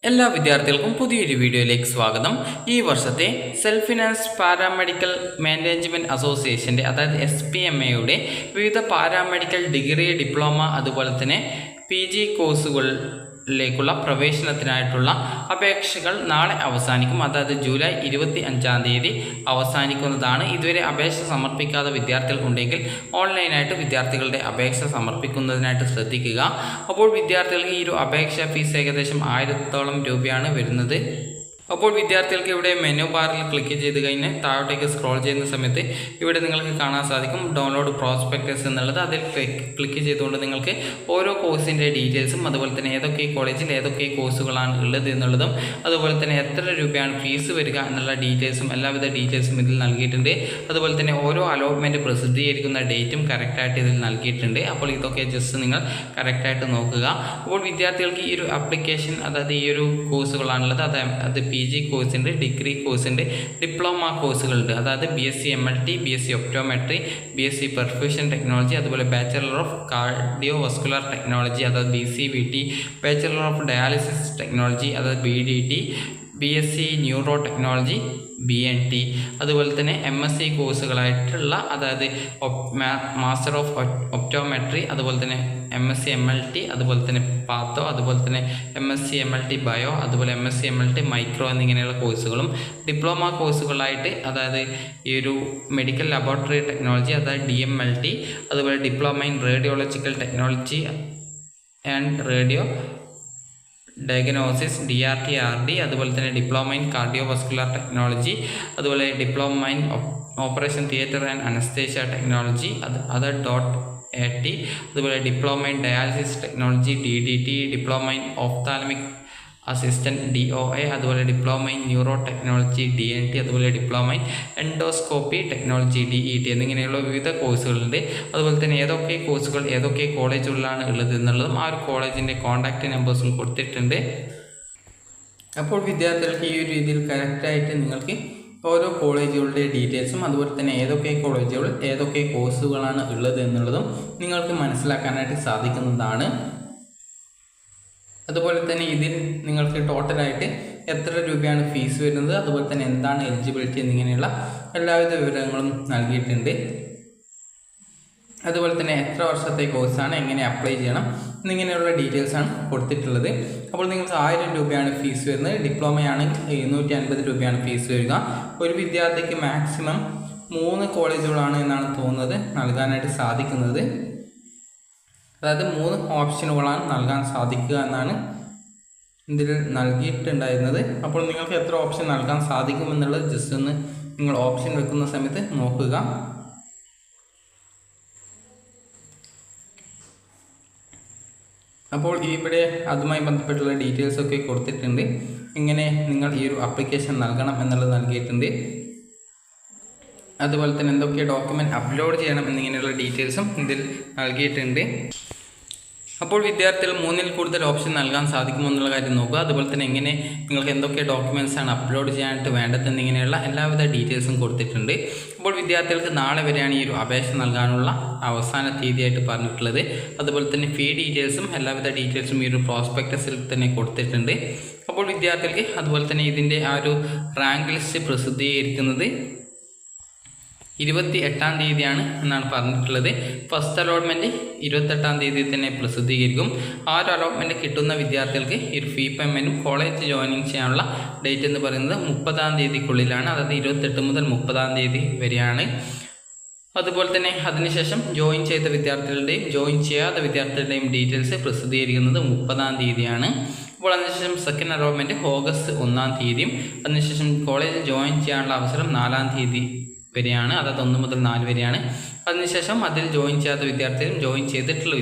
എല്ലാ വിദ്യാർത്ഥികൾക്കും പുതിയൊരു വീഡിയോയിലേക്ക് സ്വാഗതം. ഈ വർഷത്തെ സെൽഫ് ഫിനാൻസ് പാരാമെഡിക്കൽ മാനേജ്മെൻറ്റ് അസോസിയേഷൻ്റെ അതായത് SPMAയുടെ വിവിധ പാരാമെഡിക്കൽ ഡിഗ്രി, ഡിപ്ലോമ അതുപോലെ തന്നെ PG കോഴ്സുകളിലേക്കുള്ള പ്രവേശനത്തിനായിട്ടുള്ള അപേക്ഷകൾ നാളെ അവസാനിക്കും. അതായത് ജൂലൈ 25 അവസാനിക്കുന്നതാണ്. ഇതുവരെ അപേക്ഷ സമർപ്പിക്കാത്ത വിദ്യാർത്ഥികൾ ഉണ്ടെങ്കിൽ ഓൺലൈനായിട്ട് വിദ്യാർത്ഥികളുടെ അപേക്ഷ സമർപ്പിക്കുന്നതിനായിട്ട് ശ്രദ്ധിക്കുക. അപ്പോൾ വിദ്യാർത്ഥികൾക്ക് ഈ ഒരു അപേക്ഷാ ഫീസ് ഏകദേശം 1000 രൂപയാണ് വരുന്നത്. അപ്പോൾ വിദ്യാർത്ഥികൾക്ക് ഇവിടെ മെനു ബാറിൽ ക്ലിക്ക് ചെയ്ത് കഴിഞ്ഞ് താഴോട്ടേക്ക് സ്ക്രോൾ ചെയ്യുന്ന സമയത്ത് ഇവിടെ നിങ്ങൾക്ക് കാണാൻ സാധിക്കും ഡൗൺലോഡ് പ്രോസ്പെക്ടസ് എന്നുള്ളത്. അതിൽ ക്ലിക്ക് ചെയ്തുകൊണ്ട് നിങ്ങൾക്ക് ഓരോ കോഴ്സിൻ്റെ ഡീറ്റെയിൽസും അതുപോലെ തന്നെ ഏതൊക്കെ കോളേജിൽ ഏതൊക്കെ കോഴ്സുകളാണ് ഉള്ളത് എന്നുള്ളതും അതുപോലെ തന്നെ എത്ര രൂപയാണ് ഫീസ് വരിക എന്നുള്ള ഡീറ്റെയിൽസും എല്ലാവിധ ഡീറ്റെയിൽസും ഇതിൽ നൽകിയിട്ടുണ്ട്. അതുപോലെ തന്നെ ഓരോ അലോട്ട്മെൻറ്റ് പ്രസിദ്ധീകരിക്കുന്ന ഡേറ്റും കറക്റ്റായിട്ട് ഇതിൽ നൽകിയിട്ടുണ്ട്. അപ്പോൾ ഇതൊക്കെ ജസ്റ്റ് നിങ്ങൾ കറക്റ്റായിട്ട് നോക്കുക. അപ്പോൾ വിദ്യാർത്ഥികൾക്ക് ഈ ഒരു ആപ്ലിക്കേഷൻ അതായത് ഈ ഒരു കോഴ്സുകളാണുള്ളത്. അത് PG കോഴ്സുണ്ട്, ഡിഗ്രി കോഴ്സുണ്ട്, ഡിപ്ലോമ കോഴ്സുകളുണ്ട്. അതായത് BSc MLT, BSc optometry, BSc perfusion technology, അതുപോലെ bachelor of cardio vascular technology അതായത് BCVT, bachelor of dialysis technology അതായത് BDT, BSc neuro technology BNT, അതുപോലെ തന്നെ MSc കോഴ്സുകളായിട്ടുള്ള അതായത് മാസ്റ്റർ ഓഫ് ഒപ്റ്റോമെട്രി, അതുപോലെ തന്നെ MSc MLT, അതുപോലെ തന്നെ പാത്തോ, അതുപോലെ തന്നെ MSc MLT ബയോ, അതുപോലെ MSc MLT മൈക്രോ എന്നിങ്ങനെയുള്ള കോഴ്സുകളും ഡിപ്ലോമ കോഴ്സുകളായിട്ട് അതായത് ഈ ഒരു മെഡിക്കൽ ലബോറട്ടറി ടെക്നോളജി അതായത് DMLT, അതുപോലെ diploma in radiological technology and radio diagnosis DRT RD, അതുപോലെ തന്നെ diploma in cardio vascular technology, അതുപോലെ diploma in operation theatre and anaesthesia technology അത് .AT, അതുപോലെ diploma in dialysis technology DDT, diploma in ophthalmic assistant DOA, അതുപോലെ diploma in neuro technology DNT, അതുപോലെ diploma in endoscopy technology DET എന്നിങ്ങനെയുള്ള വിവിധ കോഴ്സുകളുണ്ട്. അതുപോലെ തന്നെ ഏതൊക്കെ കോഴ്സുകൾ ഏതൊക്കെ കോളേജുകളിലാണ് ഉള്ളത് എന്നുള്ളതും ആ ഒരു കോളേജിൻ്റെ കോൺടാക്റ്റ് നമ്പേഴ്സും കൊടുത്തിട്ടുണ്ട്. അപ്പോൾ വിദ്യാർത്ഥികൾക്ക് ഈ ഒരു രീതിയിൽ കറക്റ്റായിട്ട് നിങ്ങൾക്ക് ഓരോ കോളേജുകളുടെ ഡീറ്റെയിൽസും അതുപോലെ തന്നെ ഏതൊക്കെ കോളേജുകൾ ഏതൊക്കെ കോഴ്സുകളാണ് ഉള്ളത് എന്നുള്ളതും നിങ്ങൾക്ക് മനസ്സിലാക്കാനായിട്ട് സാധിക്കുന്നതാണ്. അതുപോലെ തന്നെ ഇതിൽ നിങ്ങൾക്ക് ടോട്ടലായിട്ട് എത്ര രൂപയാണ് ഫീസ് വരുന്നത്, അതുപോലെ തന്നെ എന്താണ് എലിജിബിലിറ്റി എന്നിങ്ങനെയുള്ള എല്ലാവിധ വിവരങ്ങളും നൽകിയിട്ടുണ്ട്. അതുപോലെ തന്നെ എത്ര വർഷത്തെ കോഴ്സാണ്, എങ്ങനെ അപ്ലൈ ചെയ്യണം എന്നിങ്ങനെയുള്ള ഡീറ്റെയിൽസാണ് കൊടുത്തിട്ടുള്ളത്. അപ്പോൾ നിങ്ങൾക്ക് 1000 രൂപയാണ് ഫീസ് വരുന്നത്. ഡിപ്ലോമയാണെങ്കിൽ 250 രൂപയാണ് ഫീസ് വരിക. ഒരു വിദ്യാർത്ഥിക്ക് മാക്സിമം 3 കോളേജുകളാണ് എന്നാണ് തോന്നുന്നത് നൽകാനായിട്ട് സാധിക്കുന്നത്. അതായത് 3 ഓപ്ഷനുകളാണ് നൽകാൻ സാധിക്കുക എന്നാണ് ഇതിൽ നൽകിയിട്ടുണ്ടായിരുന്നത്. അപ്പോൾ നിങ്ങൾക്ക് എത്ര ഓപ്ഷൻ നൽകാൻ സാധിക്കുമെന്നുള്ളത് ജസ്റ്റ് ഒന്ന് നിങ്ങൾ ഓപ്ഷൻ വെക്കുന്ന സമയത്ത് നോക്കുക. അപ്പോൾ ഇവിടെ അതുമായി ബന്ധപ്പെട്ടുള്ള ഡീറ്റെയിൽസൊക്കെ കൊടുത്തിട്ടുണ്ട്. ഇങ്ങനെ നിങ്ങൾ ഈ ഒരു ആപ്ലിക്കേഷൻ നൽകണം എന്നുള്ളത് നൽകിയിട്ടുണ്ട്. അതുപോലെ തന്നെ എന്തൊക്കെ ഡോക്യുമെൻറ്റ് അപ്ലോഡ് ചെയ്യണം എന്നിങ്ങനെയുള്ള ഡീറ്റെയിൽസും ഇതിൽ നൽകിയിട്ടുണ്ട്. അപ്പോൾ വിദ്യാർത്ഥികൾ 3-ൽ കൂടുതൽ ഓപ്ഷൻ നൽകാൻ സാധിക്കുമെന്നുള്ള കാര്യം നോക്കുക. അതുപോലെ തന്നെ എങ്ങനെ നിങ്ങൾക്ക് എന്തൊക്കെ ഡോക്യുമെൻറ്റ്സാണ് അപ്ലോഡ് ചെയ്യാനായിട്ട് വേണ്ടതെന്നിങ്ങനെയുള്ള എല്ലാവിധ ഡീറ്റെയിൽസും കൊടുത്തിട്ടുണ്ട്. അപ്പോൾ വിദ്യാർത്ഥികൾക്ക് നാളെ വരെയാണ് ഈ ഒരു അപേക്ഷ നൽകാനുള്ള അവസാന തീയതിയായിട്ട് പറഞ്ഞിട്ടുള്ളത്. അതുപോലെ തന്നെ ഫീ ഡീറ്റെയിൽസും എല്ലാവിധ ഡീറ്റെയിൽസും ഈ ഒരു പ്രോസ്പെക്ടസിൽ തന്നെ കൊടുത്തിട്ടുണ്ട്. അപ്പോൾ വിദ്യാർത്ഥികൾക്ക് അതുപോലെ തന്നെ ഇതിൻ്റെ ആ ഒരു റാങ്ക് ലിസ്റ്റ് പ്രസിദ്ധീകരിക്കുന്നത് 28-ാം തീയതിയാണ് എന്നാണ് പറഞ്ഞിട്ടുള്ളത്. ഫസ്റ്റ് അലോട്ട്മെൻറ്റ് 28-ാം തീയതി തന്നെ പ്രസിദ്ധീകരിക്കും. ആ ഒരു അലോട്ട്മെൻറ്റ് കിട്ടുന്ന വിദ്യാർത്ഥികൾക്ക് ഈ ഒരു ഫീ പേയ്മെൻറ്റും കോളേജ് ജോയിനിങ് ചെയ്യാനുള്ള ഡേറ്റ് എന്ന് പറയുന്നത് 30-ാം തീയതിക്കുള്ളിലാണ്. അതായത് 28 മുതൽ 30-ാം തീയതി വരെയാണ്. അതുപോലെ തന്നെ അതിനുശേഷം ജോയിൻ ചെയ്ത വിദ്യാർത്ഥികളുടെയും ജോയിൻ ചെയ്യാത്ത വിദ്യാർത്ഥികളുടെയും ഡീറ്റെയിൽസ് പ്രസിദ്ധീകരിക്കുന്നത് 30-ാം തീയതിയാണ്. അപ്പോൾ അതിനുശേഷം സെക്കൻഡ് അലോട്ട്മെൻറ്റ് ഓഗസ്റ്റ് 1-ാം തീയതിയും അതിനുശേഷം കോളേജിൽ ജോയിൻ ചെയ്യാനുള്ള അവസരം 4-ാം തീയതി വരെയാണ്. അതായത് 1 മുതൽ 4 വരെയാണ്. അതിനുശേഷം അതിൽ ജോയിൻ ചെയ്യാത്ത വിദ്യാർത്ഥികളും ജോയിൻ ചെയ്തിട്ടുള്ള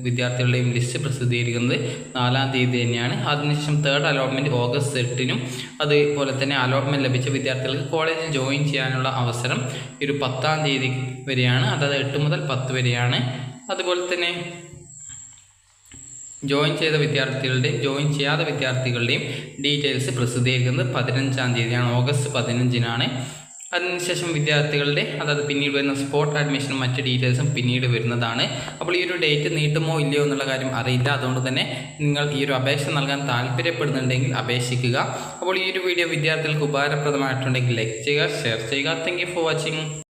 വിദ്യാർത്ഥികളുടെയും ലിസ്റ്റ് പ്രസിദ്ധീകരിക്കുന്നത് 4-ാം തീയതി തന്നെയാണ്. അതിനുശേഷം തേർഡ് അലോട്ട്മെൻറ്റ് ഓഗസ്റ്റ് 8-നും അതുപോലെ തന്നെ അലോട്ട്മെൻറ്റ് ലഭിച്ച വിദ്യാർത്ഥികൾക്ക് കോളേജിൽ ജോയിൻ ചെയ്യാനുള്ള അവസരം ഒരു 10-ാം തീയതി വരെയാണ്. അതായത് 8 മുതൽ 10 വരെയാണ്. അതുപോലെ തന്നെ ജോയിൻ ചെയ്ത വിദ്യാർത്ഥികളുടെയും ജോയിൻ ചെയ്യാത്ത വിദ്യാർത്ഥികളുടെയും ഡീറ്റെയിൽസ് പ്രസിദ്ധീകരിക്കുന്നത് 15-ാം തീയതിയാണ്, ഓഗസ്റ്റ് 15-നാണ്. അതിനുശേഷം വിദ്യാർത്ഥികളുടെ അതായത് പിന്നീട് വരുന്ന സ്പോട്ട് അഡ്മിഷനും മറ്റ് ഡീറ്റെയിൽസും പിന്നീട് വരുന്നതാണ്. അപ്പോൾ ഈ ഒരു ഡേറ്റ് നീട്ടുമോ ഇല്ലയോ എന്നുള്ള കാര്യം അറിയില്ല. അതുകൊണ്ട് തന്നെ നിങ്ങൾ ഈ ഒരു അപേക്ഷ നൽകാൻ താല്പര്യപ്പെടുന്നുണ്ടെങ്കിൽ അപേക്ഷിക്കുക. അപ്പോൾ ഈ ഒരു വീഡിയോ വിദ്യാർത്ഥികൾക്ക് ഉപകാരപ്രദമായിട്ടുണ്ടെങ്കിൽ ലൈക്ക് ചെയ്യുക, ഷെയർ ചെയ്യുക. Thank you for watching.